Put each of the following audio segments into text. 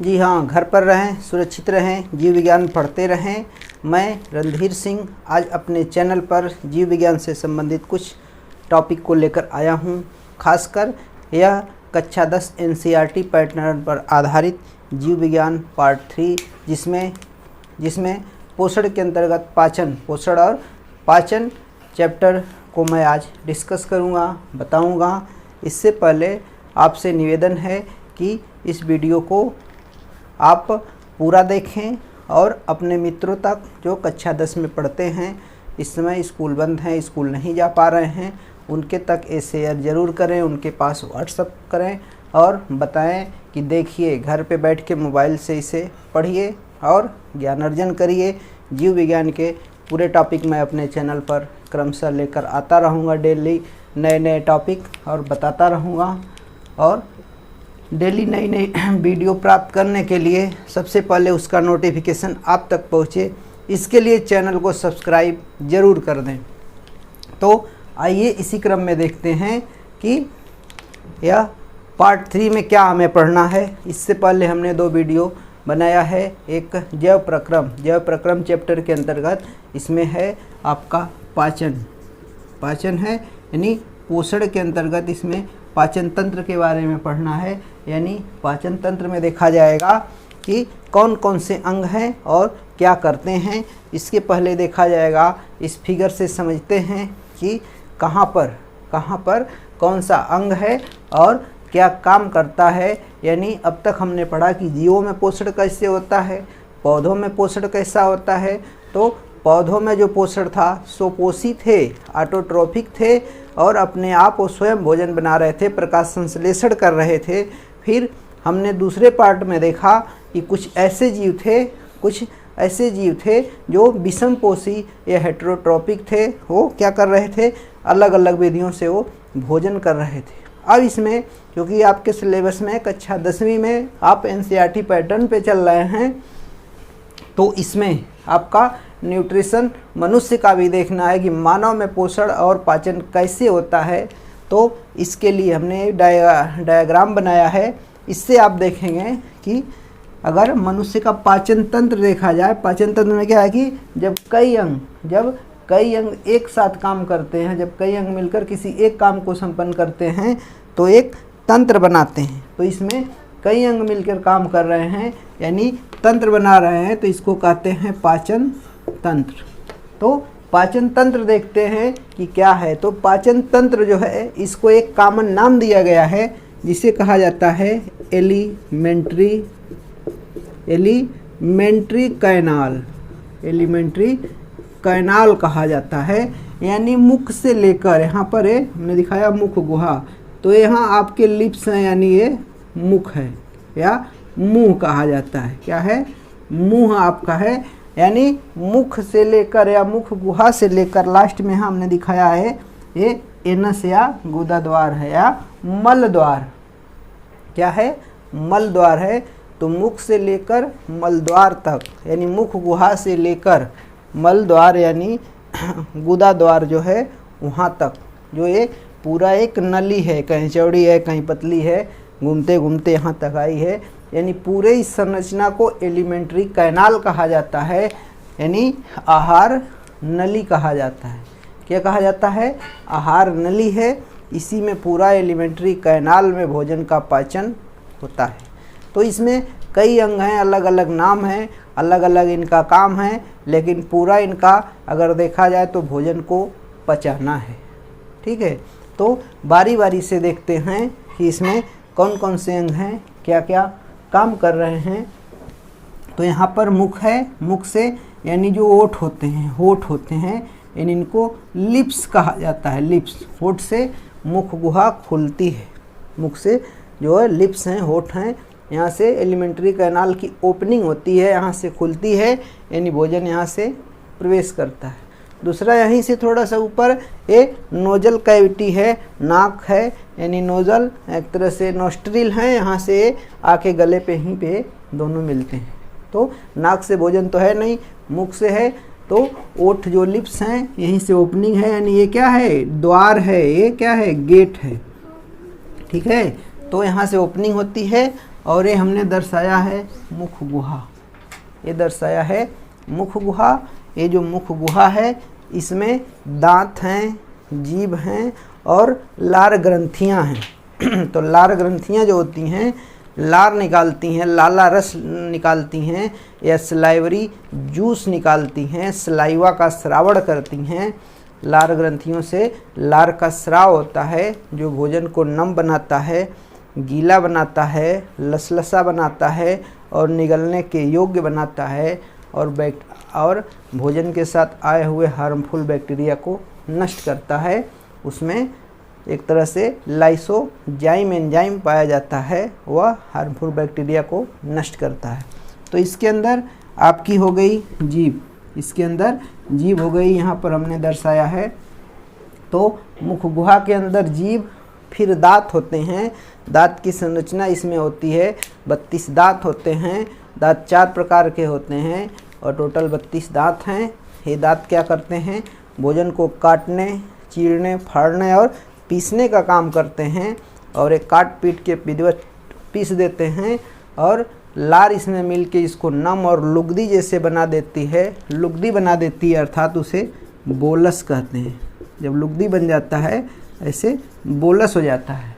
जी हाँ, घर पर रहें, सुरक्षित रहें, जीव विज्ञान पढ़ते रहें। मैं रणधीर सिंह आज अपने चैनल पर जीव विज्ञान से संबंधित कुछ टॉपिक को लेकर आया हूँ। खासकर यह कक्षा 10 एनसीईआरटी पैटर्न पर आधारित जीव विज्ञान पार्ट 3 जिसमें पोषण के अंतर्गत पोषण और पाचन चैप्टर को मैं आज डिस्कस करूँगा, बताऊँगा। इससे पहले आपसे निवेदन है कि इस वीडियो को आप पूरा देखें और अपने मित्रों तक जो कक्षा 10 में पढ़ते हैं, इस समय स्कूल बंद हैं, स्कूल नहीं जा पा रहे हैं, उनके तक ये शेयर ज़रूर करें, उनके पास व्हाट्सएप करें और बताएं कि देखिए घर पे बैठ के मोबाइल से इसे पढ़िए और ज्ञान अर्जन करिए। जीव विज्ञान के पूरे टॉपिक मैं अपने चैनल पर क्रमशः लेकर आता रहूँगा, डेली नए नए टॉपिक और बताता रहूँगा। और डेली नई नई वीडियो प्राप्त करने के लिए सबसे पहले उसका नोटिफिकेशन आप तक पहुँचे, इसके लिए चैनल को सब्सक्राइब ज़रूर कर दें। तो आइए इसी क्रम में देखते हैं कि यह पार्ट 3 में क्या हमें पढ़ना है। इससे पहले हमने 2 वीडियो बनाया है। एक जैव प्रक्रम चैप्टर के अंतर्गत इसमें है आपका पाचन है, यानी पोषण के अंतर्गत इसमें पाचन तंत्र के बारे में पढ़ना है। यानी पाचन तंत्र में देखा जाएगा कि कौन कौन से अंग हैं और क्या करते हैं। इसके पहले देखा जाएगा, इस फिगर से समझते हैं कि कहाँ पर कौन सा अंग है और क्या काम करता है। यानी अब तक हमने पढ़ा कि जीवों में पोषण कैसे होता है, पौधों में पोषण कैसा होता है। तो पौधों में जो पोषण था स्वपोषी थे, ऑटोट्रोफिक थे और अपने आप वो स्वयं भोजन बना रहे थे, प्रकाश संश्लेषण कर रहे थे। फिर हमने दूसरे पार्ट में देखा कि कुछ ऐसे जीव थे जो विषमपोषी या हेटेरोट्रोपिक थे। वो क्या कर रहे थे, अलग अलग विधियों से वो भोजन कर रहे थे। अब इसमें क्योंकि आपके सिलेबस में कक्षा 10वीं में आप एनसीईआरटी पैटर्न पे चल रहे हैं, तो इसमें आपका न्यूट्रिशन मनुष्य का भी देखना है कि मानव में पोषण और पाचन कैसे होता है। तो इसके लिए हमने डायग्राम बनाया है। इससे आप देखेंगे कि अगर मनुष्य का पाचन तंत्र देखा जाए, पाचन तंत्र में क्या है कि जब कई अंग एक साथ काम करते हैं, जब कई अंग मिलकर किसी एक काम को संपन्न करते हैं तो एक तंत्र बनाते हैं। तो इसमें कई अंग मिलकर काम कर रहे हैं यानी तंत्र बना रहे हैं, तो इसको कहते हैं पाचन तंत्र। तो पाचन तंत्र देखते हैं कि क्या है। तो पाचन तंत्र जो है इसको एक कॉमन नाम दिया गया है जिसे कहा जाता है एलिमेंट्री कैनाल कहा जाता है। यानी मुख से लेकर यहाँ पर है, हमने दिखाया मुख गुहा, तो यहाँ आपके लिप्स हैं यानी ये मुख है या मुंह कहा जाता है। क्या है, मुंह आपका है। यानी मुख से लेकर या मुख गुहा से लेकर लास्ट में हमने दिखाया है ये एनस या गुदा द्वार है या मल द्वार। क्या है, मल द्वार है। तो मुख से लेकर मल द्वार तक, यानी मुख गुहा से लेकर मल द्वार यानी गुदा द्वार जो है वहाँ तक, जो ये पूरा एक नली है, कहीं चौड़ी है कहीं पतली है, घूमते घूमते यहाँ तक आई है। यानी पूरे इस संरचना को एलिमेंट्री कैनाल कहा जाता है, यानी आहार नली कहा जाता है। क्या कहा जाता है, आहार नली है। इसी में पूरा एलिमेंट्री कैनाल में भोजन का पाचन होता है। तो इसमें कई अंग हैं, अलग अलग नाम हैं, अलग अलग इनका काम है, लेकिन पूरा इनका अगर देखा जाए तो भोजन को पचाना है। ठीक है, तो बारी बारी से देखते हैं कि इसमें कौन कौन से अंग हैं, क्या क्या काम कर रहे हैं। तो यहाँ पर मुख है, मुख से यानी जो होठ होते हैं यानी इनको लिप्स कहा जाता है। लिप्स, होठ से मुख गुहा खुलती है, मुख से जो है लिप्स हैं, होठ हैं, यहाँ से एलिमेंट्री कैनाल की ओपनिंग होती है, यहाँ से खुलती है, यानी भोजन यहाँ से प्रवेश करता है। दूसरा यहीं से थोड़ा सा ऊपर ये नोजल कैविटी है, नाक है, यानी नोजल एक तरह से नोस्ट्रिल है, यहाँ से आके गले पे ही पे दोनों मिलते हैं। तो नाक से भोजन तो है नहीं, मुख से है। तो ओठ जो लिप्स हैं यहीं से ओपनिंग है, यानी ये क्या है, द्वार है, ये क्या है, गेट है। ठीक है, तो यहाँ से ओपनिंग होती है और ये हमने दर्शाया है मुख गुहा। ये दर्शाया है मुख गुहा। ये जो मुख गुहा है इसमें दांत हैं, जीभ हैं और लार ग्रंथियां हैं। तो लार ग्रंथियां जो होती हैं लार निकालती हैं, लाला रस निकालती हैं या स्लाइवरी जूस निकालती हैं, स्लाइवा का श्रावण करती हैं। लार ग्रंथियों से लार का स्राव होता है जो भोजन को नम बनाता है, गीला बनाता है, लसलसा बनाता है और निगलने के योग्य बनाता है और भोजन के साथ आए हुए हार्मफुल बैक्टीरिया को नष्ट करता है। उसमें एक तरह से लाइसोजाइम एंजाइम पाया जाता है, वह हार्मफुल बैक्टीरिया को नष्ट करता है। तो इसके अंदर आपकी हो गई जीभ, इसके अंदर जीभ हो गई, यहाँ पर हमने दर्शाया है। तो मुख गुहा के अंदर जीभ, फिर दांत होते हैं। दांत की संरचना इसमें होती है, 32 दांत होते हैं। दांत 4 प्रकार के होते हैं और टोटल 32 दांत हैं। ये दांत क्या करते हैं? भोजन को काटने, चीरने, फाड़ने और पीसने का काम करते हैं और एक काट पीट के विधिवत पीस देते हैं और लार इसमें मिलके इसको नम और लुगदी जैसे बना देती है। लुगदी बना देती है अर्थात उसे बोलस कहते हैं। जब लुगदी बन जाता है ऐसे बोलस हो जाता है।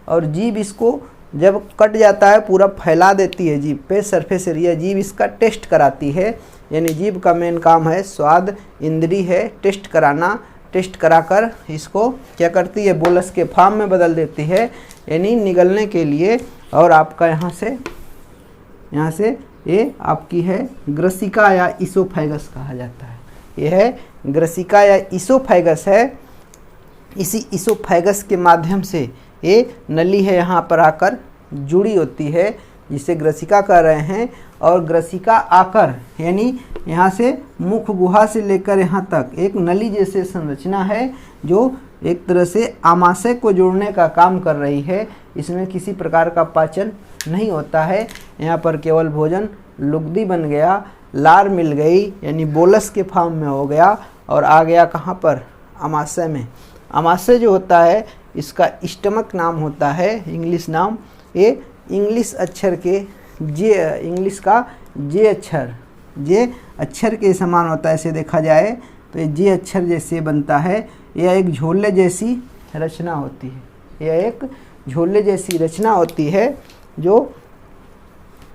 और जीभ इसको जब कट जाता है पूरा फैला देती है जीभ पे, सरफेस एरिया। जीभ इसका टेस्ट कराती है, यानी जीभ का मेन काम है स्वाद इंद्री है टेस्ट कराना। टेस्ट कराकर इसको क्या करती है? बोलस के फॉर्म में बदल देती है, यानी निगलने के लिए। और आपका यहाँ से ये आपकी है ग्रसिका या इसोफेगस कहा जाता है। ये है ग्रसिका या इसोफेगस है। इसी इसोफेगस के माध्यम से ये नली है यहाँ पर आकर जुड़ी होती है, जिसे ग्रसिका कह रहे हैं। और ग्रसिका आकर यानी यहाँ से मुख गुहा से लेकर यहाँ तक एक नली जैसे संरचना है जो एक तरह से आमाशय को जोड़ने का काम कर रही है। इसमें किसी प्रकार का पाचन नहीं होता है। यहाँ पर केवल भोजन लुगदी बन गया, लार मिल गई यानी बोलस के फॉर्म में हो गया और आ गया कहाँ पर? आमाशय में। आमाशय जो होता है इसका स्टमक नाम होता है, इंग्लिश नाम। ये इंग्लिश अक्षर के इंग्लिश का जे अक्षर के समान होता है। ऐसे देखा जाए तो ये जे अक्षर जैसे बनता है। यह एक झोले जैसी रचना होती है। यह एक झोले जैसी रचना होती है जो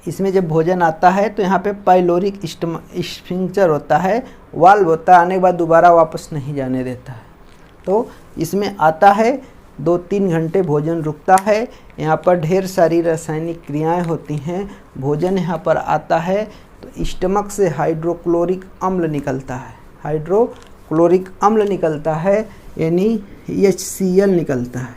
इसमें जब भोजन आता है तो यहाँ पे पाइलोरिक स्फिंक्टर होता है, वाल्व होता है, आने के बाद दोबारा वापस नहीं जाने देता है। तो इसमें आता है, 2-3 घंटे भोजन रुकता है। यहाँ पर ढेर सारी रासायनिक क्रियाएं होती हैं। भोजन यहाँ पर आता है तो स्टमक से हाइड्रोक्लोरिक अम्ल निकलता है। हाइड्रोक्लोरिक अम्ल निकलता है यानी HCl निकलता है।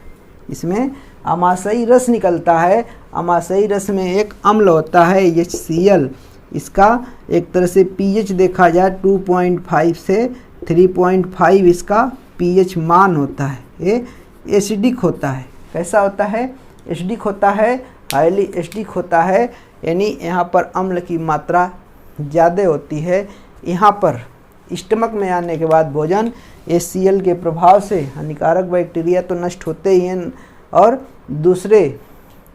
इसमें आमाशयी रस निकलता है। आमाशयी रस में एक अम्ल होता है HCl। इसका एक तरह से pH देखा जाए 2.5 से 3.5 इसका pH मान होता है। ये एसिडिक होता है। कैसा होता है? एसिडिक होता है, हाईली एसिडिक होता है, यानी यहाँ पर अम्ल की मात्रा ज़्यादा होती है। यहाँ पर स्टमक में आने के बाद भोजन HCl के प्रभाव से हानिकारक बैक्टीरिया तो नष्ट होते ही हैं और दूसरे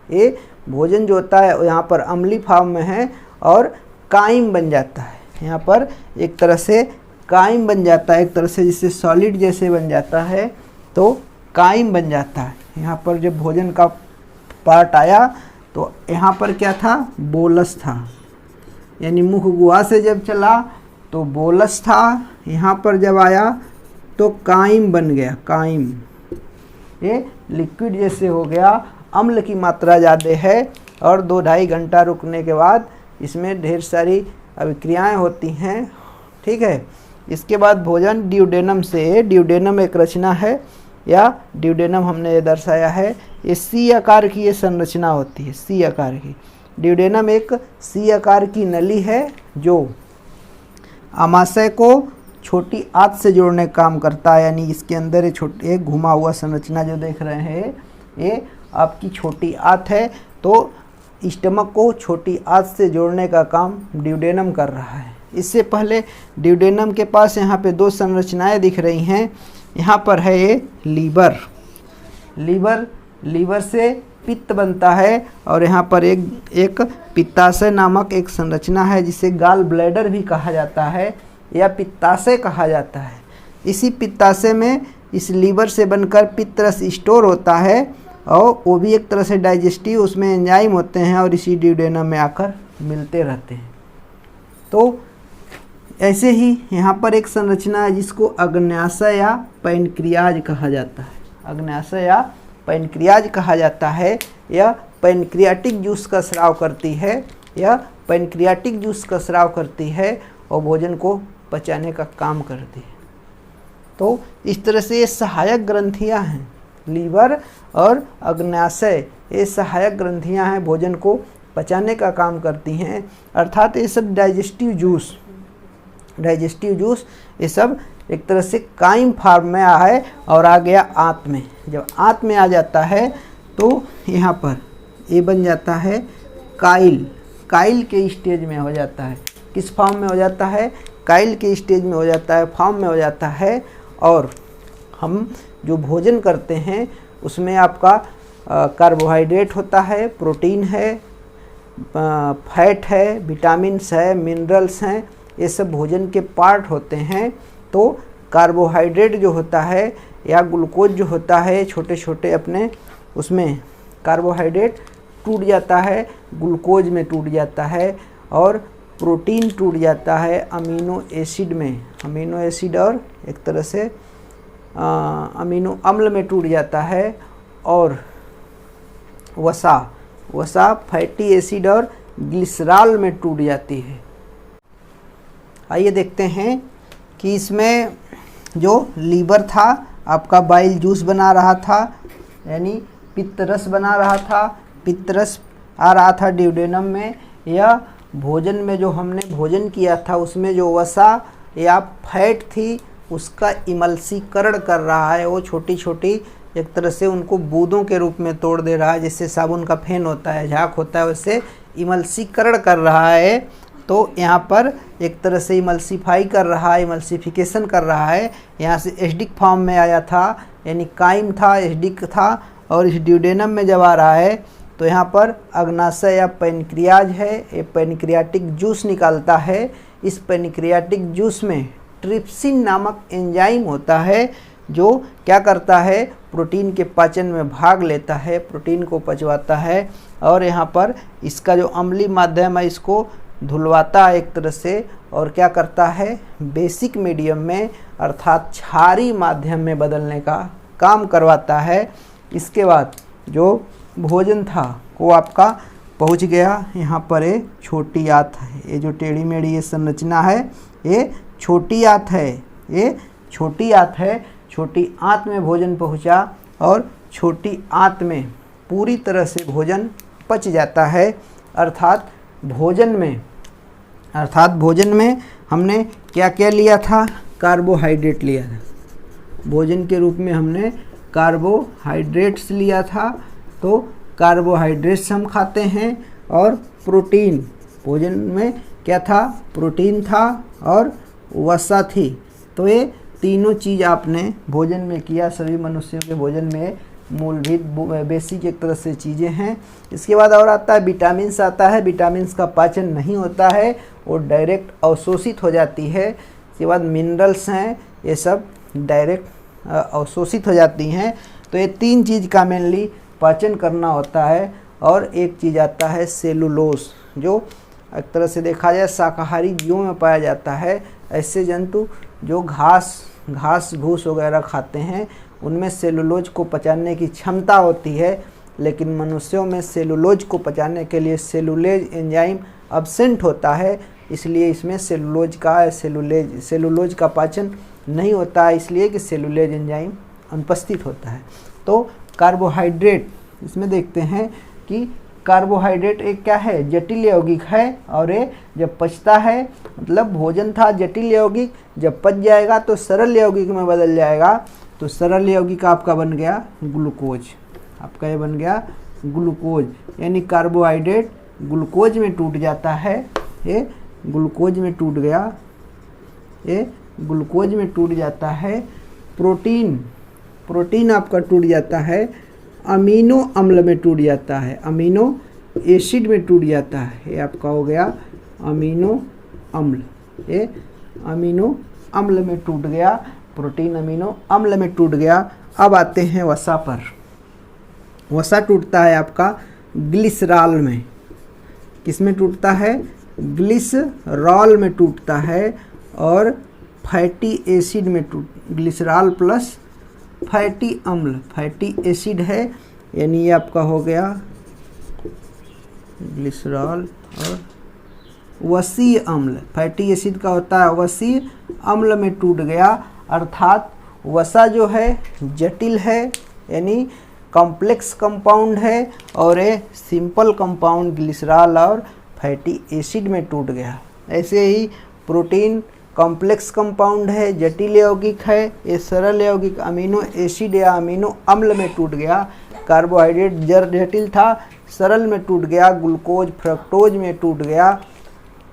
ये भोजन जो होता है यहाँ पर अम्लीय फॉर्म में है और काइम बन जाता है। यहाँ पर एक तरह से काइम बन जाता है, एक तरह से जिससे सॉलिड जैसे बन जाता है तो काइम बन जाता है। यहाँ पर जब भोजन का पार्ट आया तो यहाँ पर क्या था? बोलस था, यानी मुख गुहा से जब चला तो बोलस था, यहाँ पर जब आया तो काइम बन गया। काइम ये लिक्विड जैसे हो गया। अम्ल की मात्रा ज़्यादा है और 2-2.5 घंटा रुकने के बाद इसमें ढेर सारी अभिक्रियाएं होती हैं। ठीक है। इसके बाद भोजन ड्यूडेनम से, ड्यूडेनम एक रचना है या ड्यूडेनम हमने दर्शाया है। ये सी आकार की ये संरचना होती है, सी आकार की। ड्यूडेनम एक सी आकार की नली है जो आमाशय को छोटी आंत से जोड़ने का काम करता है। यानी इसके अंदर एक घुमा हुआ संरचना जो देख रहे हैं ये आपकी छोटी आंत है, तो स्टमक को छोटी आंत से जोड़ने का काम ड्यूडेनम कर रहा है। इससे पहले ड्यूडेनम के पास यहाँ पे 2 संरचनाएं दिख रही हैं। यहाँ पर है ये लीवर। लीवर से पित्त बनता है और यहाँ पर एक पित्ताशय नामक एक संरचना है जिसे गाल ब्लैडर भी कहा जाता है या पित्ताशय कहा जाता है। इसी पित्ताशय में इस लीवर से बनकर पित्त रस स्टोर होता है और वो भी एक तरह से डाइजेस्टिव, उसमें एंजाइम होते हैं और इसी ड्यूडेनम में आकर मिलते रहते हैं। तो ऐसे ही यहाँ पर एक संरचना है जिसको अग्न्याशय या पैनक्रियाज कहा जाता है। अग्न्याशय या पैनक्रियाज कहा जाता है। यह पैनक्रियाटिक जूस का स्राव करती है, यह पैनक्रियाटिक जूस का स्राव करती है और भोजन को पचाने का काम करती है। तो इस तरह से ये सहायक ग्रंथियाँ हैं, लीवर और अग्न्याशय ये सहायक ग्रंथियाँ हैं, भोजन को पचाने का काम करती हैं। अर्थात ये सब डाइजेस्टिव जूस ये सब एक तरह से काइम फॉर्म में आ है और आ गया आंत में। जब आंत में आ जाता है तो यहाँ पर ये बन जाता है काइल के स्टेज में हो जाता है। किस फॉर्म में हो जाता है? काइल के स्टेज में हो जाता है, फॉर्म में हो जाता है। और हम जो भोजन करते हैं उसमें आपका कार्बोहाइड्रेट होता है, प्रोटीन है, फैट है, विटामिन्स है, मिनरल्स हैं, ये सब भोजन के पार्ट होते हैं। तो कार्बोहाइड्रेट जो होता है या ग्लूकोज जो होता है, छोटे छोटे अपने उसमें कार्बोहाइड्रेट टूट जाता है, ग्लूकोज में टूट जाता है और प्रोटीन टूट जाता है अमीनो एसिड में, अमीनो एसिड और एक तरह से अमीनो अम्ल में टूट जाता है और वसा फैटी एसिड और ग्लिसरॉल में टूट जाती है। आइए देखते हैं कि इसमें जो लीवर था आपका बाइल जूस बना रहा था, यानी पित्त रस बना रहा था, पित्त रस आ रहा था ड्यूडेनम में, या भोजन में जो हमने भोजन किया था उसमें जो वसा या फैट थी उसका इमल्सीकरण कर रहा है। वो छोटी छोटी एक तरह से उनको बूंदों के रूप में तोड़ दे रहा है, जैसे साबुन का फेन होता है, झाग होता है, वैसे इमल्सीकरण कर रहा है। तो यहाँ पर एक तरह से इमल्सीफाई कर रहा है, इमल्सिफिकेशन कर रहा है। यहाँ से एसिडिक फॉर्म में आया था, यानी काइम था, एसिडिक था, और इस ड्यूडेनम में जब आ रहा है तो यहाँ पर अग्नाशय या पैनक्रियाज है, ये पैनक्रियाटिक जूस निकालता है। इस पैनक्रियाटिक जूस में ट्रिप्सिन नामक एंजाइम होता है जो क्या करता है, प्रोटीन के पाचन में भाग लेता है, प्रोटीन को पचवाता है और यहाँ पर इसका जो अम्लीय माध्यम है इसको धुलवाता है एक तरह से, और क्या करता है, बेसिक मीडियम में अर्थात क्षारीय माध्यम में बदलने का काम करवाता है। इसके बाद जो भोजन था वो आपका पहुंच गया यहाँ पर, ये छोटी आंत है, ये जो टेढ़ी मेढ़ी ये संरचना है ये छोटी आंत है, ये छोटी आंत है। छोटी आंत में भोजन पहुंचा और छोटी आंत में पूरी तरह से भोजन पच जाता है। अर्थात भोजन में हमने क्या क्या लिया था, कार्बोहाइड्रेट लिया था, भोजन के रूप में हमने कार्बोहाइड्रेट्स लिया था। तो कार्बोहाइड्रेट्स हम खाते हैं और प्रोटीन, भोजन में क्या था, प्रोटीन था और वसा थी। तो ये तीनों चीज़ आपने भोजन में किया, सभी मनुष्यों के भोजन में मूलभूत बेसिक एक तरह से चीज़ें हैं। इसके बाद और आता है विटामिन्स आता है, विटामिन्स का पाचन नहीं होता है, वो डायरेक्ट अवशोषित हो जाती है। इसके बाद मिनरल्स हैं, ये सब डायरेक्ट अवशोषित हो जाती हैं। तो ये तीन चीज़ का मेनली पाचन करना होता है। और एक चीज़ आता है सेलुलोज, जो एक तरह से देखा जाए शाकाहारी जीवों में पाया जाता है। ऐसे जंतु जो घास भूस वगैरह खाते हैं उनमें सेलुलोज को पचाने की क्षमता होती है, लेकिन मनुष्यों में सेलुलोज को पचाने के लिए सेलुलेज एंजाइम अब्सेंट होता है, इसलिए इसमें सेलुलोज का पाचन नहीं होता है, इसलिए कि सेलुलेज एंजाइम अनुपस्थित होता है। तो कार्बोहाइड्रेट इसमें देखते हैं कि कार्बोहाइड्रेट एक क्या है, जटिल यौगिक है, और ये जब पचता है, मतलब भोजन था जटिल यौगिक, जब पच जाएगा तो सरल यौगिक में बदल जाएगा। तो सरल यौगिक आपका बन गया ग्लूकोज, आपका ये बन गया ग्लूकोज, यानी कार्बोहाइड्रेट ग्लूकोज में टूट जाता है, ये ग्लूकोज में टूट गया, ये ग्लूकोज में टूट जाता है। प्रोटीन आपका टूट जाता है अमीनो अम्ल में टूट जाता है, अमीनो एसिड में टूट जाता है। ये आपका हो गया अमीनो अम्ल, ये अमीनो अम्ल में टूट गया, प्रोटीन अमीनो अम्ल में टूट गया। अब आते हैं वसा पर। वसा टूटता है आपका ग्लिसरॉल में। किस में टूटता है? ग्लिसरॉल में टूटता है और फैटी एसिड में ग्लिसरॉल प्लस फैटी अम्ल, फैटी एसिड है, यानी ये आपका हो गया ग्लिसरॉल और वसीय अम्ल। फैटी एसिड का होता है वसीय अम्ल में टूट गया, अर्थात वसा जो है जटिल है, यानी कॉम्प्लेक्स कंपाउंड है, और ये सिंपल कंपाउंड ग्लिसरॉल और फैटी एसिड में टूट गया। ऐसे ही प्रोटीन कॉम्प्लेक्स कंपाउंड है, जटिल यौगिक है, ये सरल यौगिक अमीनो एसिड या अमीनो अम्ल में टूट गया। कार्बोहाइड्रेट जटिल था, सरल में टूट गया, ग्लूकोज फ्रक्टोज में टूट गया,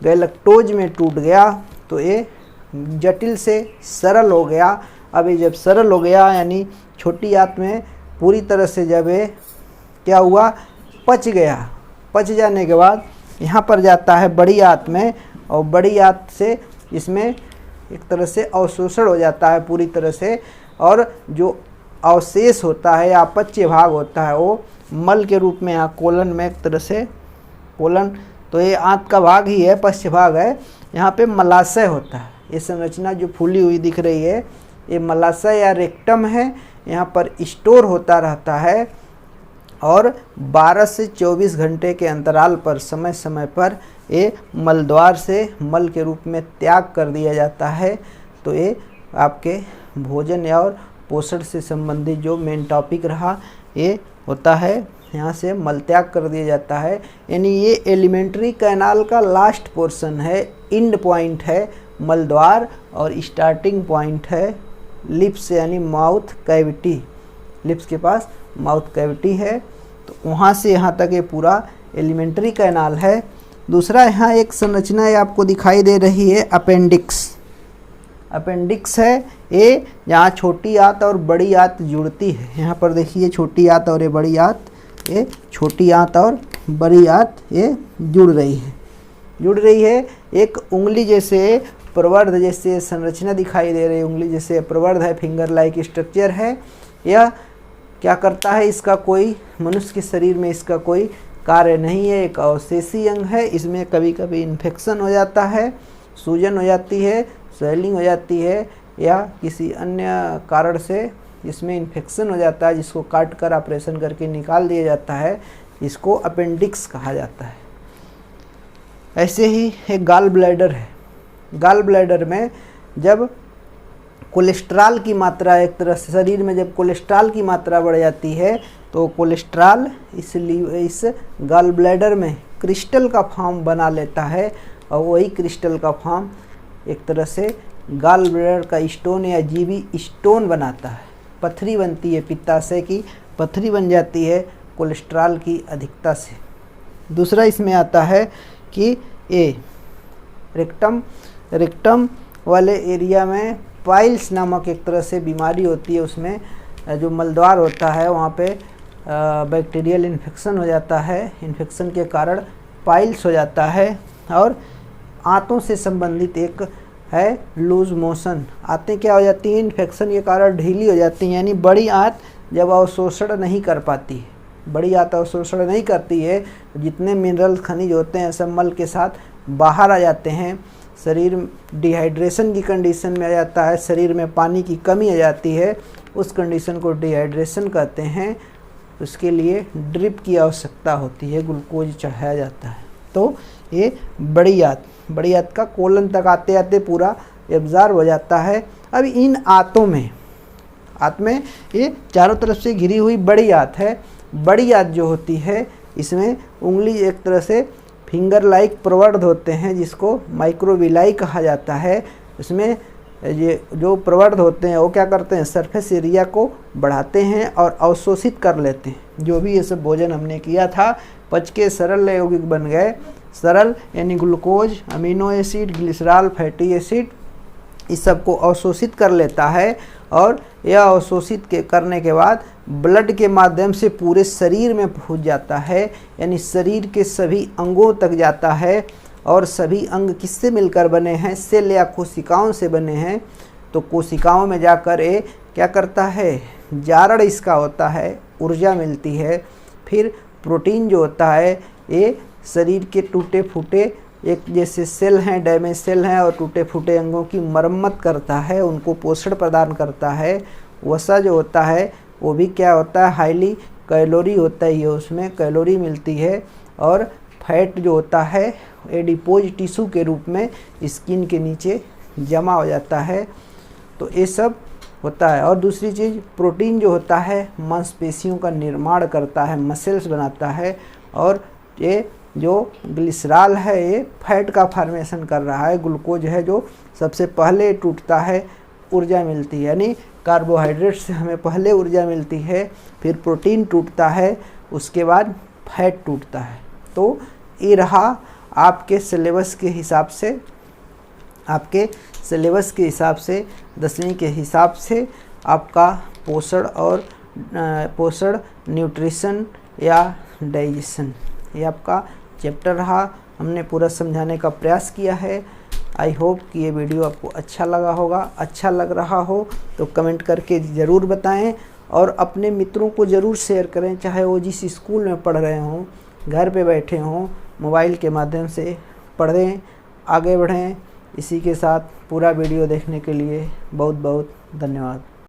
गैलेक्टोज में टूट गया, तो ये जटिल से सरल हो गया। अब ये जब सरल हो गया यानी छोटी आंत में पूरी तरह से जब ये क्या हुआ, पच गया, पच जाने के बाद यहाँ पर जाता है बड़ी आंत में, और बड़ी आंत से इसमें एक तरह से अवशोषण हो जाता है पूरी तरह से, और जो अवशेष होता है या अपच्य भाग होता है वो मल के रूप में यहाँ कोलन में एक तरह से कोलन, तो ये आंत का भाग ही है, पश्च भाग है, यहाँ पे मलाशय होता है। ये संरचना जो फूली हुई दिख रही है ये मलाशय या रेक्टम है, यहाँ पर स्टोर होता रहता है, और 12 से 24 घंटे के अंतराल पर समय समय पर ये मलद्वार से मल के रूप में त्याग कर दिया जाता है। तो ये आपके भोजन या और पोषण से संबंधित जो मेन टॉपिक रहा ये होता है, यहाँ से मल त्याग कर दिया जाता है। यानी ये एलिमेंट्री कैनाल का लास्ट पोर्शन है, इंड पॉइंट है मलद्वार, और स्टार्टिंग पॉइंट है लिप्स यानी माउथ कैविटी, लिप्स के पास माउथ कैविटी है, तो वहाँ से यहाँ तक ये पूरा एलिमेंट्री कैनाल है। दूसरा यहाँ एक संरचना ये आपको दिखाई दे रही है अपेंडिक्स। अपेंडिक्स है ये यहाँ छोटी आंत और बड़ी आंत जुड़ती है। यहाँ पर देखिए छोटी आंत और ये बड़ी आंत, ये छोटी आंत और बड़ी आंत ये जुड़ रही है। एक उंगली जैसे प्रवर्ध जैसे संरचना दिखाई दे रही है, उंगली जैसे प्रवर्ध है, फिंगर लाइक स्ट्रक्चर है। यह क्या करता है, इसका कोई मनुष्य के शरीर में इसका कोई कार्य नहीं है, एक अवशेषी अंग है। इसमें कभी कभी इन्फेक्शन हो जाता है, सूजन हो जाती है, स्वेलिंग हो जाती है, या किसी अन्य कारण से इसमें इन्फेक्शन हो जाता है, जिसको काट कर ऑपरेशन करके निकाल दिया जाता है, इसको अपेंडिक्स कहा जाता है। ऐसे ही एक गॉल ब्लैडर है। गॉल ब्लैडर में जब कोलेस्ट्रॉल की मात्रा एक तरह से शरीर में जब कोलेस्ट्रॉल की मात्रा बढ़ जाती है तो कोलेस्ट्रॉल इस गॉल ब्लैडर में क्रिस्टल का फॉर्म बना लेता है, और वही क्रिस्टल का फॉर्म एक तरह से गॉल ब्लैडर का स्टोन या जीवी स्टोन बनाता है, पथरी बनती है, पित्ताशय की पथरी बन जाती है कोलेस्ट्रॉल की अधिकता से। दूसरा इसमें आता है कि ये रेक्टम वाले एरिया में पाइल्स नामक एक तरह से बीमारी होती है, उसमें जो मलद्वार होता है वहाँ पे बैक्टीरियल इन्फेक्शन हो जाता है, इन्फेक्शन के कारण पाइल्स हो जाता है। और आंतों से संबंधित एक है लूज मोशन, आंतें क्या हो जाती हैं, इन्फेक्शन के कारण ढीली हो जाती हैं, यानी बड़ी आंत जब अवशोषण नहीं कर पाती है, बड़ी आंत अवशोषण नहीं करती है, जितने मिनरल खनिज होते हैं सब मल के साथ बाहर आ जाते हैं, शरीर डिहाइड्रेशन की कंडीशन में आ जाता है, शरीर में पानी की कमी आ जाती है, उस कंडीशन को डिहाइड्रेशन कहते हैं। उसके लिए ड्रिप की आवश्यकता होती है, ग्लूकोज चढ़ाया जाता है। तो ये बड़ी आंत का कोलन तक आते आते पूरा एब्जॉर्ब हो जाता है। अब इन आंतों में ये चारों तरफ से घिरी हुई बड़ी आंत है। बड़ी आंत जो होती है इसमें उंगली एक तरह से फिंगर लाइक प्रवर्ध होते हैं, जिसको माइक्रोविलाई कहा जाता है। इसमें ये जो प्रवर्ध होते हैं वो क्या करते हैं, सरफेस एरिया को बढ़ाते हैं और अवशोषित कर लेते हैं। जो भी ये सब भोजन हमने किया था पच के सरल यौगिक बन गए। सरल यानी glucose, amino acid, glycerol, fatty acid, इस सब को अवशोषित कर लेता है और यह अवशोषित करने के बाद ब्लड के माध्यम से पूरे शरीर में पहुंच जाता है, यानी शरीर के सभी अंगों तक जाता है। और सभी अंग किससे मिलकर बने हैं? सेल या कोशिकाओं से बने हैं। तो कोशिकाओं में जाकर ये क्या करता है? जारण इसका होता है, ऊर्जा मिलती है। फिर प्रोटीन जो होता है ये शरीर के टूटे फूटे एक जैसे सेल हैं, डैमेज सेल हैं और टूटे फूटे अंगों की मरम्मत करता है, उनको पोषण प्रदान करता है। वसा जो होता है वो भी क्या होता है? हाईली कैलोरी होता है, ये उसमें कैलोरी मिलती है। और फैट जो होता है एडिपोज टिश्यू के रूप में स्किन के नीचे जमा हो जाता है। तो ये सब होता है। और दूसरी चीज़ प्रोटीन जो होता है मांसपेशियों का निर्माण करता है, मसल्स बनाता है। और ये जो ग्लिसरॉल है ये फैट का फॉर्मेशन कर रहा है। ग्लूकोज है जो सबसे पहले टूटता है, ऊर्जा मिलती है, यानी कार्बोहाइड्रेट से हमें पहले ऊर्जा मिलती है, फिर प्रोटीन टूटता है, उसके बाद फैट टूटता है। तो ये रहा आपके सिलेबस के हिसाब से, आपके सिलेबस के हिसाब से 10वीं के हिसाब से आपका पोषण और पोषण, न्यूट्रिशन या डाइजेशन, ये आपका चैप्टर रहा। हमने पूरा समझाने का प्रयास किया है। आई होप कि ये वीडियो आपको अच्छा लगा होगा। अच्छा लग रहा हो तो कमेंट करके ज़रूर बताएं और अपने मित्रों को ज़रूर शेयर करें, चाहे वो जिस स्कूल में पढ़ रहे हों, घर पे बैठे हों, मोबाइल के माध्यम से पढ़ें, आगे बढ़ें। इसी के साथ पूरा वीडियो देखने के लिए बहुत बहुत धन्यवाद।